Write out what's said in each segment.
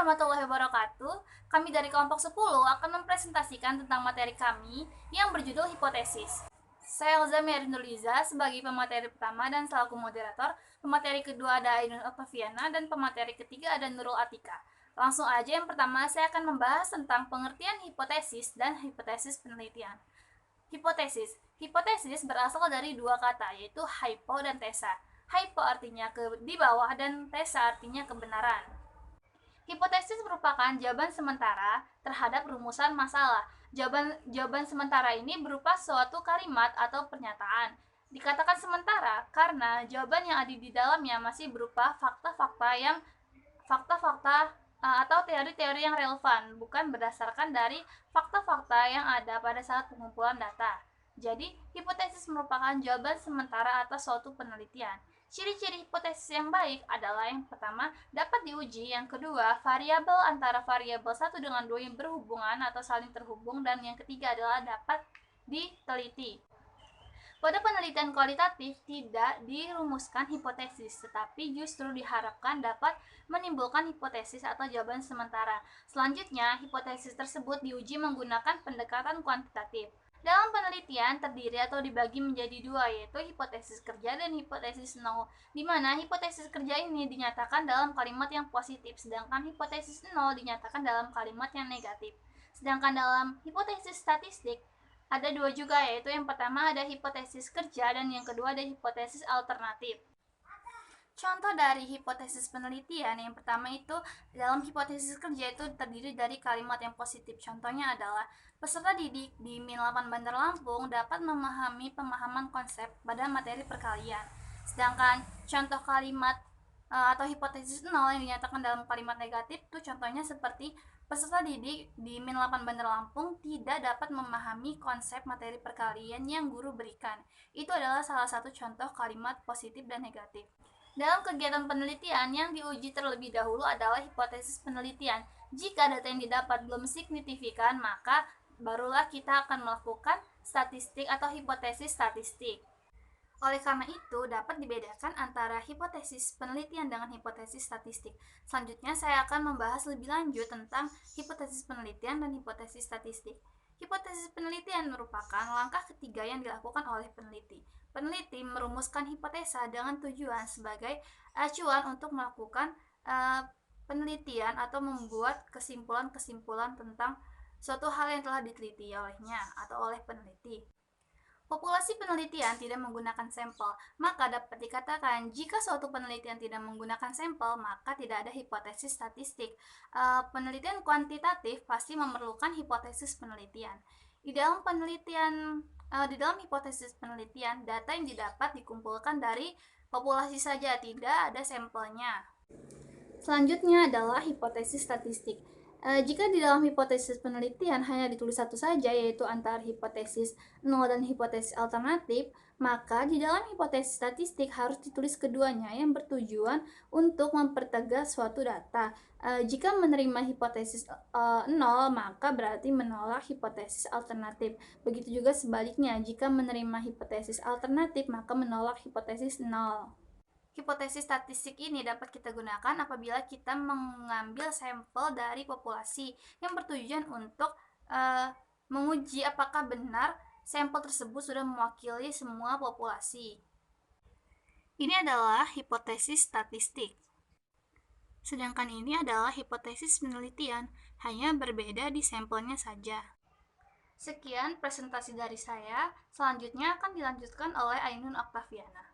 warahmatullahi wabarakatuh. Kami dari kelompok 10 akan mempresentasikan tentang materi kami yang berjudul hipotesis. Saya Elza Merinduliza sebagai pemateri pertama dan selaku moderator. Pemateri kedua ada Ainun Octaviana dan pemateri ketiga ada Nurul Atika. Langsung aja, yang pertama saya akan membahas tentang pengertian hipotesis dan hipotesis penelitian. Hipotesis berasal dari dua kata, yaitu hypo dan tesa. Hypo artinya di bawah dan tesa artinya kebenaran. Hipotesis merupakan jawaban sementara terhadap rumusan masalah. Jawaban sementara ini berupa suatu kalimat atau pernyataan. Dikatakan sementara karena jawaban yang ada di dalamnya masih berupa fakta-fakta atau teori-teori yang relevan, bukan berdasarkan dari fakta-fakta yang ada pada saat pengumpulan data. Jadi, hipotesis merupakan jawaban sementara atas suatu penelitian. Ciri-ciri hipotesis yang baik adalah yang pertama, dapat diuji, yang kedua, variabel antara variabel 1 dengan 2 yang berhubungan atau saling terhubung, dan yang ketiga adalah dapat diteliti. Pada penelitian kualitatif tidak dirumuskan hipotesis, tetapi justru diharapkan dapat menimbulkan hipotesis atau jawaban sementara. Selanjutnya, hipotesis tersebut diuji menggunakan pendekatan kuantitatif. Dalam penelitian terdiri atau dibagi menjadi dua, yaitu hipotesis kerja dan hipotesis nol, di mana hipotesis kerja ini dinyatakan dalam kalimat yang positif, sedangkan hipotesis nol dinyatakan dalam kalimat yang negatif. Sedangkan dalam hipotesis statistik, ada dua juga, yaitu yang pertama ada hipotesis kerja dan yang kedua ada hipotesis alternatif. Contoh dari hipotesis penelitian yang pertama itu, dalam hipotesis kerja itu terdiri dari kalimat yang positif. Contohnya adalah peserta didik di Min 8 Bandar Lampung dapat memahami pemahaman konsep pada materi perkalian. Sedangkan contoh kalimat atau hipotesis nol yang dinyatakan dalam kalimat negatif itu contohnya seperti peserta didik di Min 8 Bandar Lampung tidak dapat memahami konsep materi perkalian yang guru berikan. Itu adalah salah satu contoh kalimat positif dan negatif. Dalam kegiatan penelitian, yang diuji terlebih dahulu adalah hipotesis penelitian. Jika data yang didapat belum signifikan, maka barulah kita akan melakukan statistik atau hipotesis statistik. Oleh karena itu, dapat dibedakan antara hipotesis penelitian dengan hipotesis statistik. Selanjutnya, saya akan membahas lebih lanjut tentang hipotesis penelitian dan hipotesis statistik. Hipotesis penelitian merupakan langkah ketiga yang dilakukan oleh peneliti. Peneliti merumuskan hipotesa dengan tujuan sebagai acuan untuk melakukan penelitian atau membuat kesimpulan-kesimpulan tentang suatu hal yang telah diteliti olehnya atau oleh peneliti. Populasi penelitian tidak menggunakan sampel, maka dapat dikatakan jika suatu penelitian tidak menggunakan sampel, maka tidak ada hipotesis statistik. Penelitian kuantitatif pasti memerlukan hipotesis penelitian. Di dalam hipotesis penelitian, data yang didapat dikumpulkan dari populasi saja, tidak ada sampelnya. Selanjutnya adalah hipotesis statistik. Jika di dalam hipotesis penelitian hanya ditulis satu saja, yaitu antara hipotesis nol dan hipotesis alternatif, maka di dalam hipotesis statistik harus ditulis keduanya yang bertujuan untuk mempertegas suatu data. Jika menerima hipotesis nol, maka berarti menolak hipotesis alternatif. Begitu juga sebaliknya, jika menerima hipotesis alternatif, maka menolak hipotesis nol. Hipotesis statistik ini dapat kita gunakan apabila kita mengambil sampel dari populasi yang bertujuan untuk menguji apakah benar sampel tersebut sudah mewakili semua populasi. Ini adalah hipotesis statistik. Sedangkan ini adalah hipotesis penelitian, hanya berbeda di sampelnya saja. Sekian presentasi dari saya, selanjutnya akan dilanjutkan oleh Ainun Octaviana.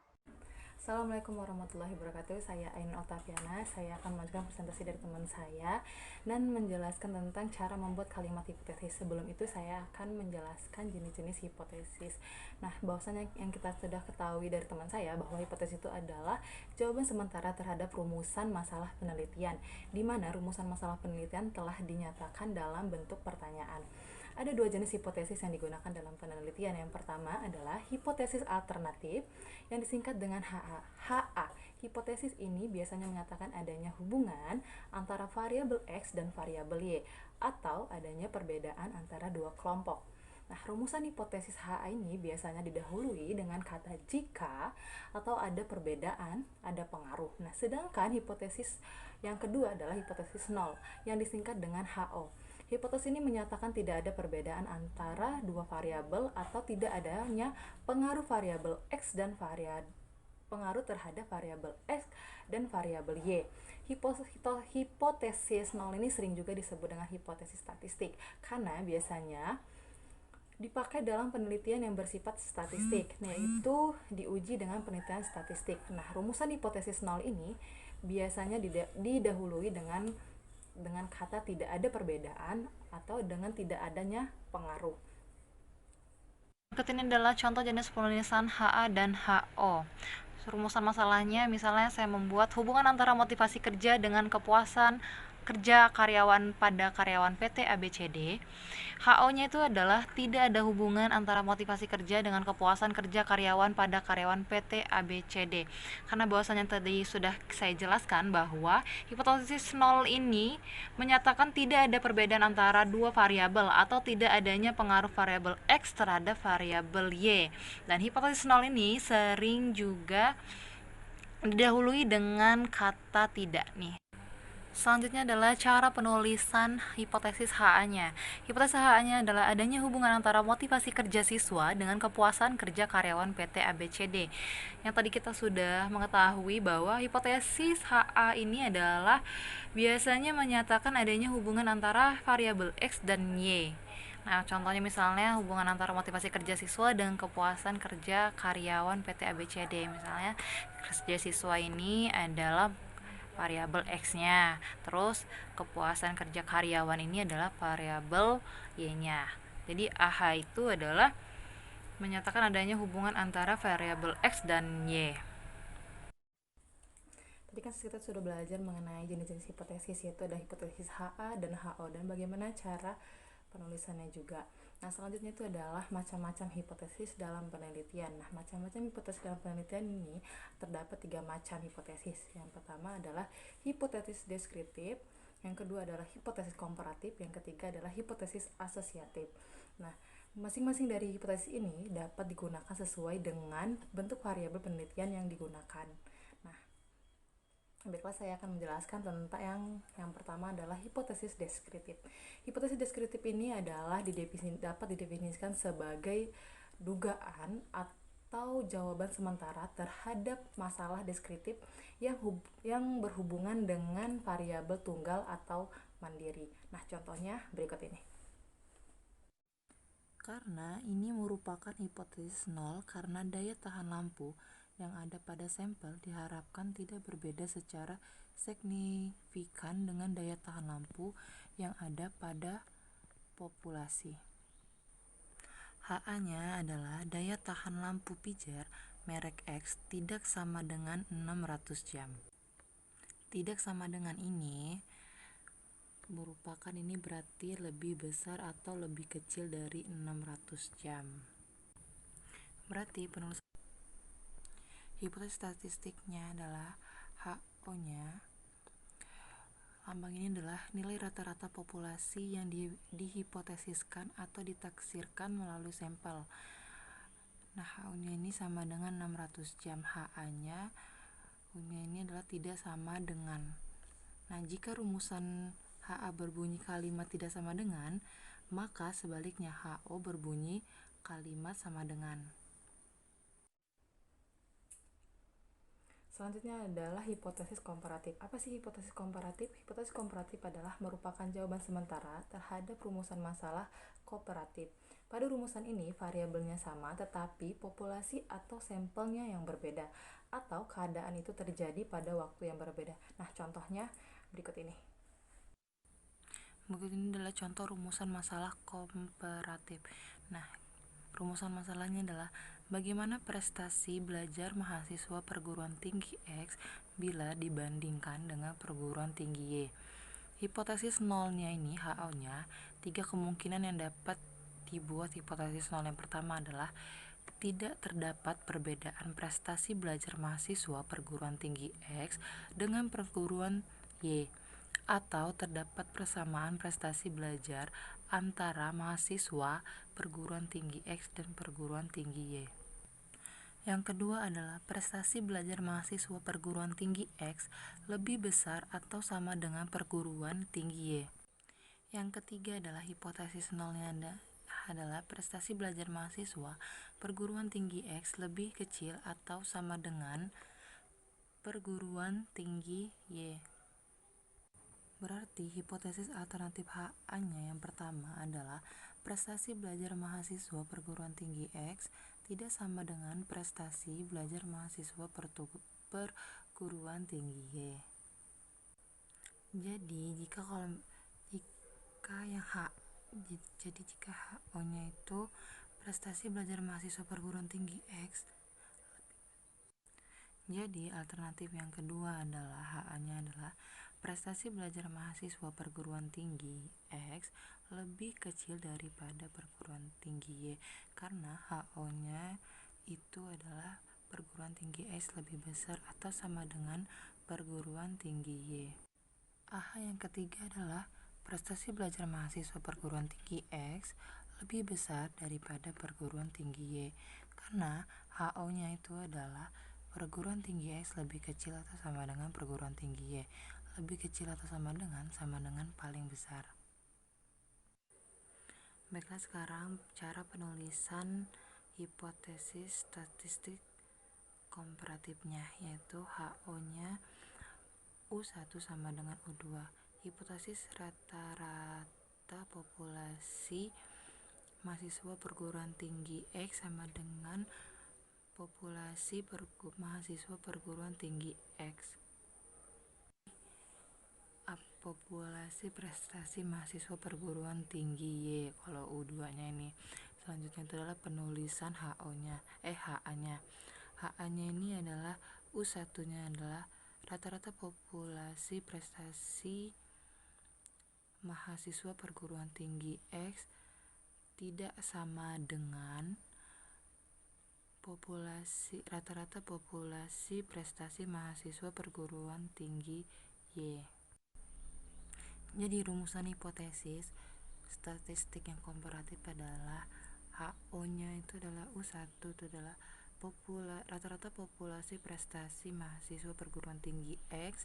Assalamualaikum warahmatullahi wabarakatuh. Saya Ainun Octaviana. Saya akan melanjutkan presentasi dari teman saya dan menjelaskan tentang cara membuat kalimat hipotesis. Sebelum itu saya akan menjelaskan jenis-jenis hipotesis. Nah, bahwasanya yang kita sudah ketahui dari teman saya bahwa hipotesis itu adalah jawaban sementara terhadap rumusan masalah penelitian, di mana rumusan masalah penelitian telah dinyatakan dalam bentuk pertanyaan. Ada dua jenis hipotesis yang digunakan dalam penelitian. Yang pertama adalah hipotesis alternatif yang disingkat dengan HA. HA. Hipotesis ini biasanya menyatakan adanya hubungan antara variabel X dan variabel Y atau adanya perbedaan antara dua kelompok. Nah, rumusan hipotesis HA ini biasanya didahului dengan kata jika atau ada perbedaan, ada pengaruh. Nah, sedangkan hipotesis yang kedua adalah hipotesis nol yang disingkat dengan HO. Hipotesis ini menyatakan tidak ada perbedaan antara dua variabel atau tidak adanya pengaruh variabel X dan pengaruh terhadap variabel X dan variabel Y. Hipotesis nol ini sering juga disebut dengan hipotesis statistik karena biasanya dipakai dalam penelitian yang bersifat statistik, yaitu diuji dengan penelitian statistik. Nah, rumusan hipotesis nol ini biasanya didahului dengan kata tidak ada perbedaan atau dengan tidak adanya pengaruh. Berikut ini adalah contoh jenis penulisan HA dan HO. Rumusan masalahnya, misalnya saya membuat hubungan antara motivasi kerja dengan kepuasan kerja karyawan pada karyawan PT ABCD. HO-nya itu adalah tidak ada hubungan antara motivasi kerja dengan kepuasan kerja karyawan pada karyawan PT ABCD. Karena bahwasanya tadi sudah saya jelaskan bahwa hipotesis nol ini menyatakan tidak ada perbedaan antara dua variabel atau tidak adanya pengaruh variabel X terhadap variabel Y. Dan hipotesis nol ini sering juga didahului dengan kata tidak nih. Selanjutnya adalah cara penulisan hipotesis HA-nya. Hipotesis HA-nya adalah adanya hubungan antara motivasi kerja siswa dengan kepuasan kerja karyawan PT ABCD. Yang tadi kita sudah mengetahui bahwa hipotesis HA ini adalah biasanya menyatakan adanya hubungan antara variabel X dan Y. Nah, contohnya misalnya hubungan antara motivasi kerja siswa dengan kepuasan kerja karyawan PT ABCD. Misalnya, kerja siswa ini adalah variabel X-nya. Terus kepuasan kerja karyawan ini adalah variabel Y-nya. Jadi AH itu adalah menyatakan adanya hubungan antara variabel X dan Y. Tadi kan kita sudah belajar mengenai jenis-jenis hipotesis, yaitu ada hipotesis HA dan HO dan bagaimana cara penulisannya juga. Nah, selanjutnya itu adalah macam-macam hipotesis dalam penelitian. Nah, macam-macam hipotesis dalam penelitian ini terdapat 3 macam hipotesis. Yang pertama adalah hipotesis deskriptif, yang kedua adalah hipotesis komparatif, yang ketiga adalah hipotesis asosiatif. Nah, masing-masing dari hipotesis ini dapat digunakan sesuai dengan bentuk variabel penelitian yang digunakan. Nah, baiklah, saya akan menjelaskan tentang yang pertama adalah hipotesis deskriptif. Hipotesis deskriptif ini adalah dapat didefinisikan sebagai dugaan atau jawaban sementara terhadap masalah deskriptif yang berhubungan dengan variabel tunggal atau mandiri. Nah, contohnya berikut ini. Karena ini merupakan hipotesis nol karena daya tahan lampu yang ada pada sampel diharapkan tidak berbeda secara signifikan dengan daya tahan lampu yang ada pada populasi. HA-nya adalah daya tahan lampu pijar merek X tidak sama dengan 600 jam. Tidak sama dengan ini merupakan ini berarti lebih besar atau lebih kecil dari 600 jam. Berarti penulisan hipotesis statistiknya adalah HO-nya. Lambang ini adalah nilai rata-rata populasi yang dihipotesiskan atau ditaksirkan melalui sampel. Nah, HO-nya ini sama dengan 600 jam. HA-nya HO-nya ini adalah tidak sama dengan. Nah, jika rumusan HA berbunyi kalimat tidak sama dengan, maka sebaliknya HO berbunyi kalimat sama dengan. Selanjutnya adalah hipotesis komparatif. Apa sih hipotesis komparatif? Hipotesis komparatif adalah merupakan jawaban sementara terhadap rumusan masalah kooperatif. Pada rumusan ini variabelnya sama tetapi populasi atau sampelnya yang berbeda atau keadaan itu terjadi pada waktu yang berbeda. Nah, contohnya berikut ini. Berikut ini adalah contoh rumusan masalah komparatif. Nah, rumusan masalahnya adalah bagaimana prestasi belajar mahasiswa perguruan tinggi X bila dibandingkan dengan perguruan tinggi Y. Hipotesis nolnya ini, HO-nya, 3 kemungkinan yang dapat dibuat hipotesis nol. Yang pertama adalah tidak terdapat perbedaan prestasi belajar mahasiswa perguruan tinggi X dengan perguruan Y, atau terdapat persamaan prestasi belajar antara mahasiswa perguruan tinggi X dan perguruan tinggi Y. Yang kedua adalah prestasi belajar mahasiswa perguruan tinggi X lebih besar atau sama dengan perguruan tinggi Y. Yang ketiga adalah hipotesis nolnya adalah prestasi belajar mahasiswa perguruan tinggi X lebih kecil atau sama dengan perguruan tinggi Y. Berarti hipotesis alternatif HA-nya yang pertama adalah prestasi belajar mahasiswa perguruan tinggi X tidak sama dengan prestasi belajar mahasiswa perguruan tinggi Y. Jadi jika HO-nya itu prestasi belajar mahasiswa perguruan tinggi X, jadi alternatif yang kedua adalah HA-nya adalah prestasi belajar mahasiswa perguruan tinggi X lebih kecil daripada perguruan tinggi Y, karena HO-nya itu adalah perguruan tinggi X lebih besar atau sama dengan perguruan tinggi Y. AH yang ketiga adalah prestasi belajar mahasiswa perguruan tinggi X lebih besar daripada perguruan tinggi Y, karena HO-nya itu adalah perguruan tinggi X lebih kecil atau sama dengan perguruan tinggi Y, lebih kecil atau sama dengan paling besar. Baiklah, sekarang cara penulisan hipotesis statistik komparatifnya, yaitu HO-nya U1 sama dengan U2. Hipotesis rata-rata populasi mahasiswa perguruan tinggi X sama dengan populasi mahasiswa perguruan tinggi X. Populasi prestasi mahasiswa perguruan tinggi Y kalau U2-nya ini. Selanjutnya itu adalah penulisan HA-nya. HA-nya ini adalah U1-nya adalah rata-rata populasi prestasi mahasiswa perguruan tinggi X tidak sama dengan rata-rata populasi prestasi mahasiswa perguruan tinggi Y. Jadi rumusan hipotesis statistik yang komparatif adalah HO-nya itu adalah U1 itu adalah rata-rata populasi prestasi mahasiswa perguruan tinggi X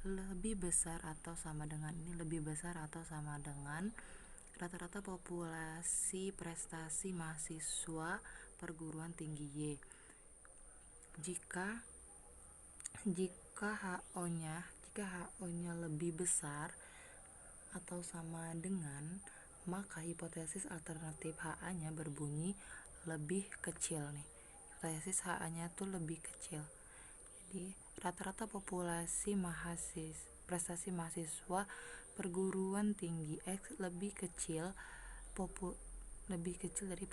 lebih besar atau sama dengan rata-rata populasi prestasi mahasiswa perguruan tinggi Y. Jika HO-nya lebih besar atau sama dengan, maka hipotesis alternatif HA-nya berbunyi lebih kecil nih. Hipotesis HA-nya itu lebih kecil. Jadi rata-rata populasi prestasi mahasiswa perguruan tinggi X lebih kecil dari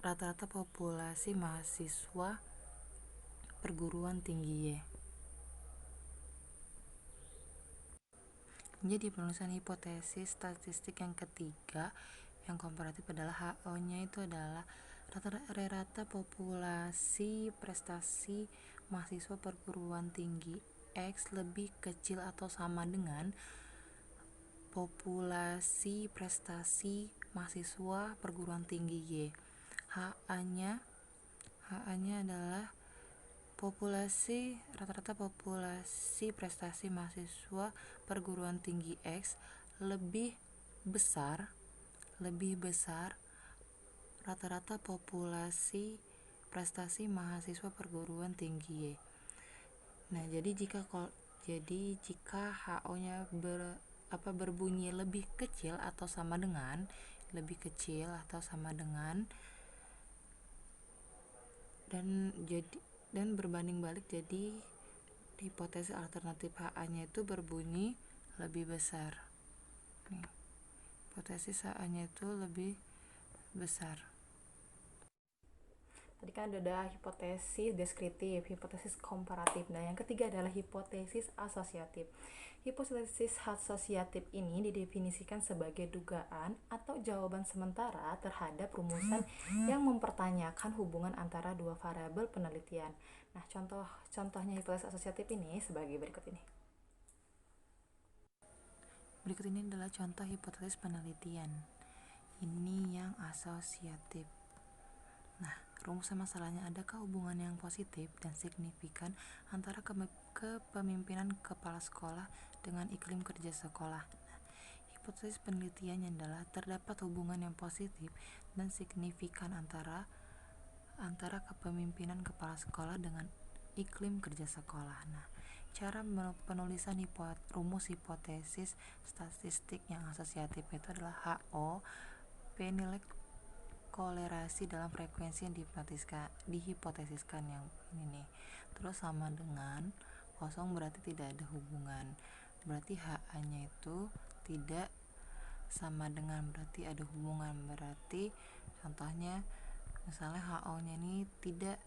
rata-rata populasi mahasiswa perguruan tinggi Y. Jadi penulisan hipotesis statistik yang ketiga yang komparatif adalah HO-nya itu adalah rata-rata populasi prestasi mahasiswa perguruan tinggi X lebih kecil atau sama dengan populasi prestasi mahasiswa perguruan tinggi Y. HA-nya adalah rata-rata populasi prestasi mahasiswa perguruan tinggi X lebih besar rata-rata populasi prestasi mahasiswa perguruan tinggi Y. Nah, jadi jika HO-nya berbunyi lebih kecil atau sama dengan dan berbanding balik, jadi hipotesis alternatif HA-nya itu berbunyi lebih besar. Hipotesis HA-nya itu lebih besar. Tadi kan ada hipotesis deskriptif, hipotesis komparatif. Nah, yang ketiga adalah hipotesis asosiatif. Hipotesis asosiatif ini didefinisikan sebagai dugaan atau jawaban sementara terhadap rumusan yang mempertanyakan hubungan antara dua variabel penelitian. Nah, contohnya hipotesis asosiatif ini sebagai berikut ini. Berikut ini adalah contoh hipotesis penelitian. Ini yang asosiatif. Nah, rumusan masalahnya, adakah hubungan yang positif dan signifikan antara kepemimpinan kepala sekolah dengan iklim kerja sekolah? Nah, hipotesis penelitiannya adalah terdapat hubungan yang positif dan signifikan antara kepemimpinan kepala sekolah dengan iklim kerja sekolah. Nah, cara penulisan rumus hipotesis statistik yang asosiatif itu adalah HO, P nilai kolerasi dalam frekuensi yang dihipotesiskan yang ini nih. Terus sama dengan kosong berarti tidak ada hubungan. Berarti HA-nya itu tidak sama dengan berarti ada hubungan. Berarti contohnya misalnya HO-nya ini tidak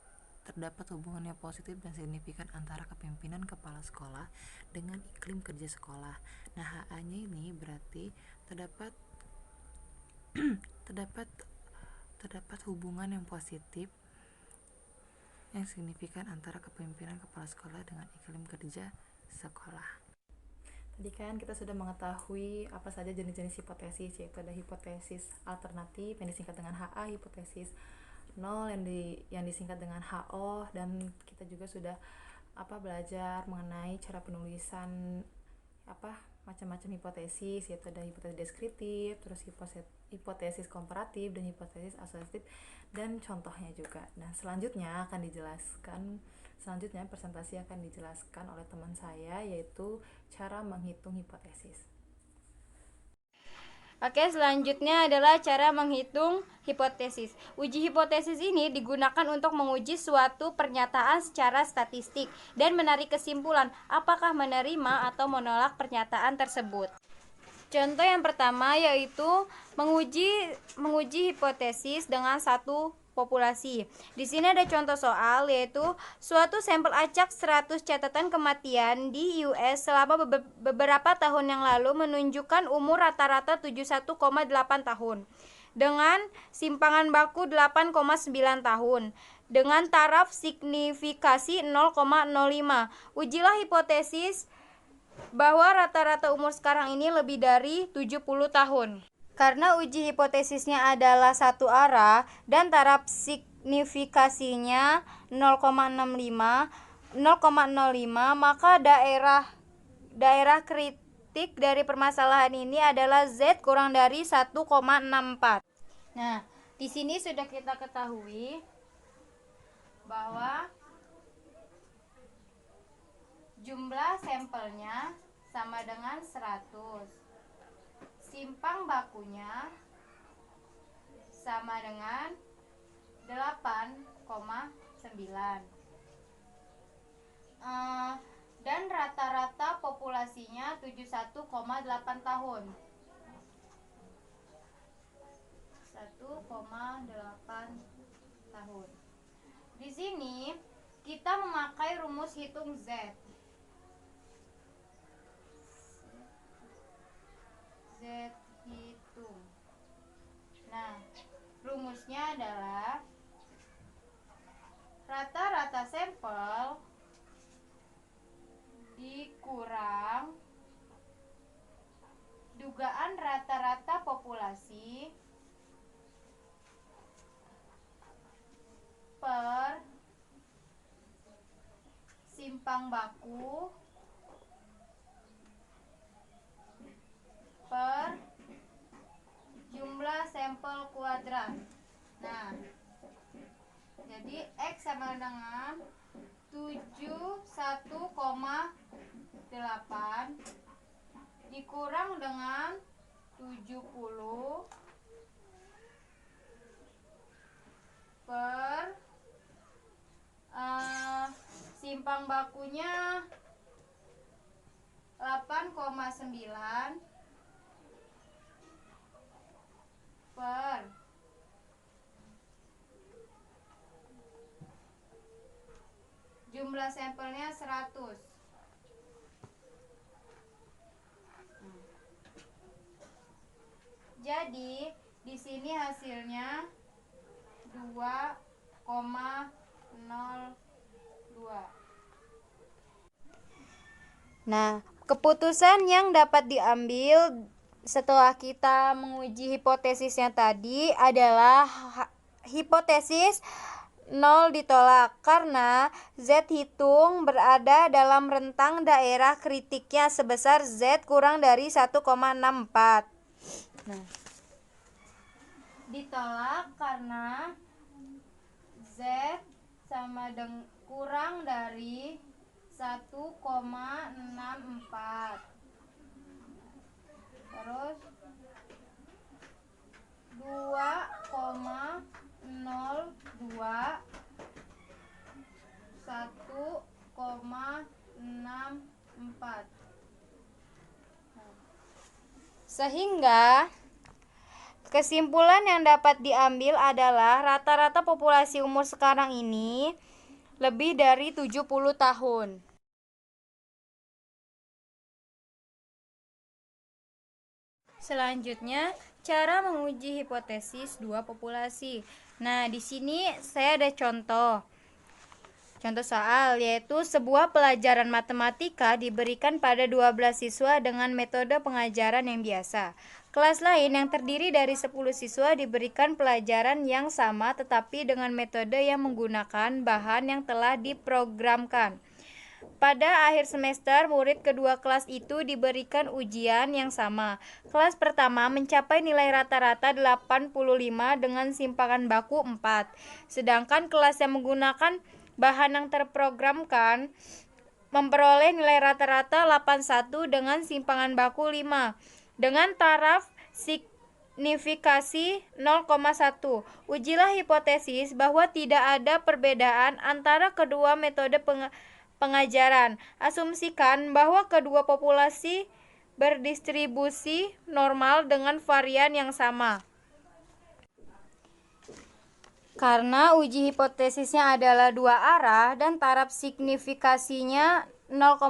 terdapat hubungan yang positif dan signifikan antara kepemimpinan kepala sekolah dengan iklim kerja sekolah. Nah, HA-nya ini berarti terdapat hubungan yang positif yang signifikan antara kepemimpinan kepala sekolah dengan iklim kerja sekolah. Tadi kan kita sudah mengetahui apa saja jenis-jenis hipotesis, yaitu ada hipotesis alternatif yang disingkat dengan HA, hipotesis nol yang disingkat dengan HO, dan kita juga sudah belajar mengenai cara penulisan macam-macam hipotesis, yaitu ada hipotesis deskriptif, terus hipotesis komparatif, dan hipotesis asosiatif, dan contohnya juga. Nah, selanjutnya presentasi akan dijelaskan oleh teman saya, yaitu cara menghitung hipotesis. Oke, selanjutnya adalah cara menghitung hipotesis. Uji hipotesis ini digunakan untuk menguji suatu pernyataan secara statistik dan menarik kesimpulan apakah menerima atau menolak pernyataan tersebut. Contoh yang pertama yaitu menguji hipotesis dengan satu populasi. Di sini ada contoh soal, yaitu suatu sampel acak 100 catatan kematian di US selama beberapa tahun yang lalu menunjukkan umur rata-rata 71,8 tahun dengan simpangan baku 8,9 tahun dengan taraf signifikasi 0,05. Ujilah hipotesis bahwa rata-rata umur sekarang ini lebih dari 70 tahun. Karena uji hipotesisnya adalah satu arah dan taraf signifikasinya 0,05, maka daerah kritik dari permasalahan ini adalah Z kurang dari 1,64. Nah, di sini sudah kita ketahui bahwa jumlah sampelnya sama dengan 100. Simpang bakunya sama dengan 8,9. Dan rata-rata populasinya 71,8 tahun. 1,8 tahun. Di sini kita memakai rumus hitung Z. Hitung. Nah, rumusnya adalah rata-rata sampel dikurang dugaan rata-rata populasi per simpang baku per jumlah sampel kuadrat. Nah, jadi X sama dengan 71,8 dikurang dengan 70 per simpang bakunya 8,9 per jumlah sampelnya 100. Jadi di sini hasilnya 2,02. Nah, Keputusan yang dapat diambil setelah kita menguji hipotesisnya tadi adalah hipotesis 0 ditolak karena Z hitung berada dalam rentang daerah kritiknya sebesar Z kurang dari 1,64. Nah, ditolak karena Z sama dengan kurang dari 1,64. Terus 2,02 1,64. Sehingga kesimpulan yang dapat diambil adalah rata-rata populasi umur sekarang ini lebih dari 70 tahun. Selanjutnya, cara menguji hipotesis dua populasi. Nah, di sini saya ada contoh soal, yaitu sebuah pelajaran matematika diberikan pada 12 siswa dengan metode pengajaran yang biasa. Kelas lain yang terdiri dari 10 siswa diberikan pelajaran yang sama tetapi dengan metode yang menggunakan bahan yang telah diprogramkan. Pada akhir semester, murid kedua kelas itu diberikan ujian yang sama. Kelas pertama mencapai nilai rata-rata 85 dengan simpangan baku 4. Sedangkan kelas yang menggunakan bahan yang terprogramkan memperoleh nilai rata-rata 81 dengan simpangan baku 5 dengan taraf signifikasi 0,1. Ujilah hipotesis bahwa tidak ada perbedaan antara kedua metode pengajaran. Asumsikan bahwa kedua populasi berdistribusi normal dengan varian yang sama. Karena uji hipotesisnya adalah dua arah dan taraf signifikasinya 0,1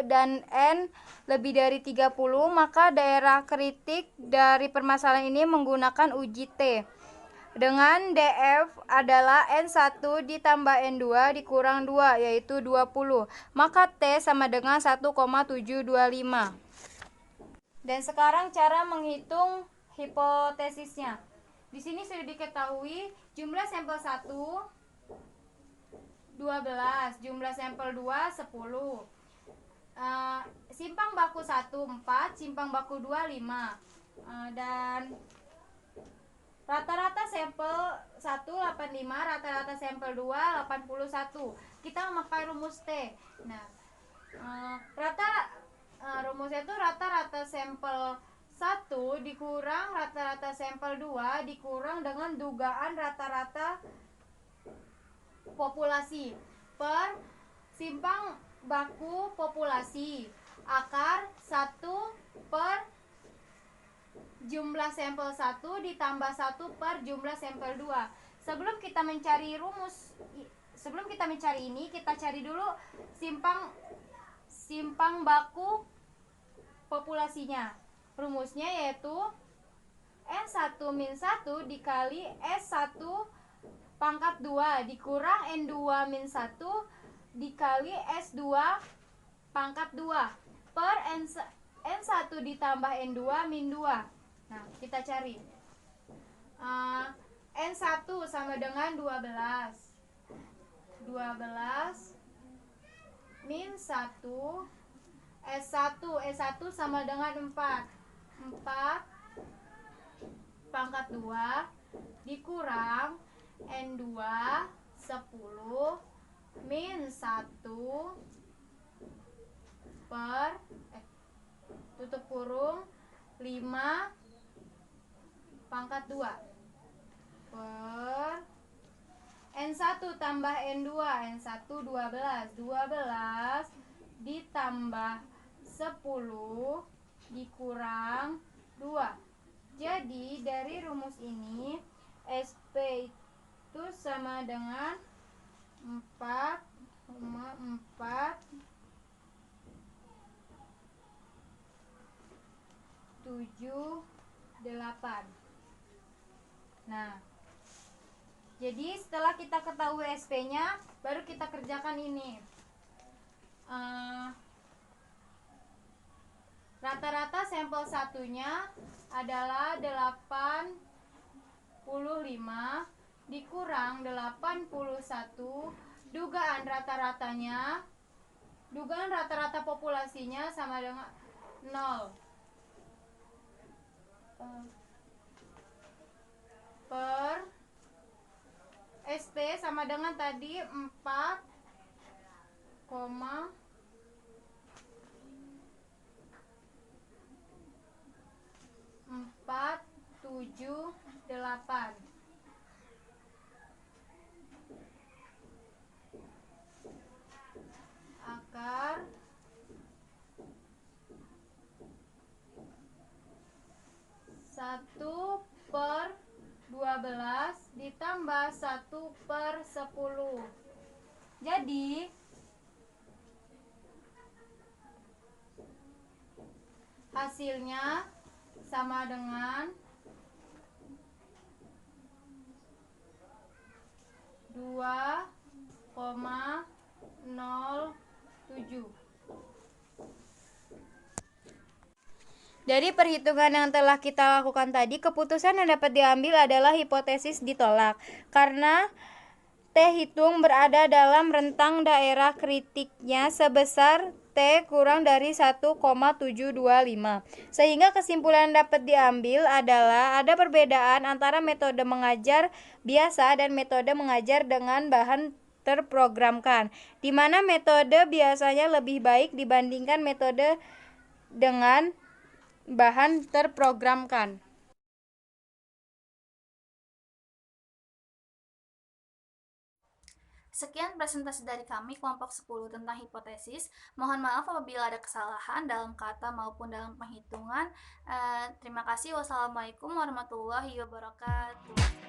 dan N lebih dari 30, maka daerah kritik dari permasalahan ini menggunakan uji T. Dengan DF adalah N1 ditambah N2 dikurang 2, yaitu 20. Maka T sama dengan 1,725. Dan sekarang cara menghitung hipotesisnya. Di sini sudah diketahui jumlah sampel 1 12, jumlah sampel 2 10. Simpang baku 1 4, simpang baku 2 5. Dan rata-rata sampel 1 85, rata-rata sampel 2 81. Kita memakai rumus T. Nah, rumusnya itu rata-rata sampel 1 dikurang rata-rata sampel 2 dikurang dengan dugaan rata-rata populasi per simpang baku populasi akar 1 per jumlah sampel 1 ditambah 1 per jumlah sampel 2. Sebelum kita mencari ini, kita cari dulu simpang baku populasinya. Rumusnya yaitu N1 min 1 dikali S1 pangkat 2 dikurang N2 min 1 dikali S2 pangkat 2 per N1 ditambah N2 min 2. Nah, kita cari N1 sama dengan 12 min 1 S1 sama dengan 4 pangkat 2 dikurang N2 10 min 1 per tutup kurung 5 pangkat 2 per N1 tambah N2, N1 12 ditambah 10 dikurang 2. Jadi dari rumus ini SP itu sama dengan 4,478. Nah, jadi setelah kita ketahui SP-nya, baru kita kerjakan ini. Rata-rata sampel satunya adalah 85 dikurang 81. Dugaan rata-rata populasinya sama dengan 0 per ST sama dengan tadi 4,478. Akar 1/12 ditambah 1/10. Jadi hasilnya sama dengan 2,07. Dari perhitungan yang telah kita lakukan tadi, keputusan yang dapat diambil adalah hipotesis ditolak karena T hitung berada dalam rentang daerah kritiknya sebesar T kurang dari 1,725. Sehingga kesimpulan yang dapat diambil adalah ada perbedaan antara metode mengajar biasa dan metode mengajar dengan bahan terprogramkan, di mana metode biasanya lebih baik dibandingkan metode dengan bahan terprogramkan. Sekian presentasi dari kami kelompok 10 tentang hipotesis. Mohon maaf apabila ada kesalahan dalam kata maupun dalam penghitungan. Terima kasih. Wassalamualaikum warahmatullahi wabarakatuh.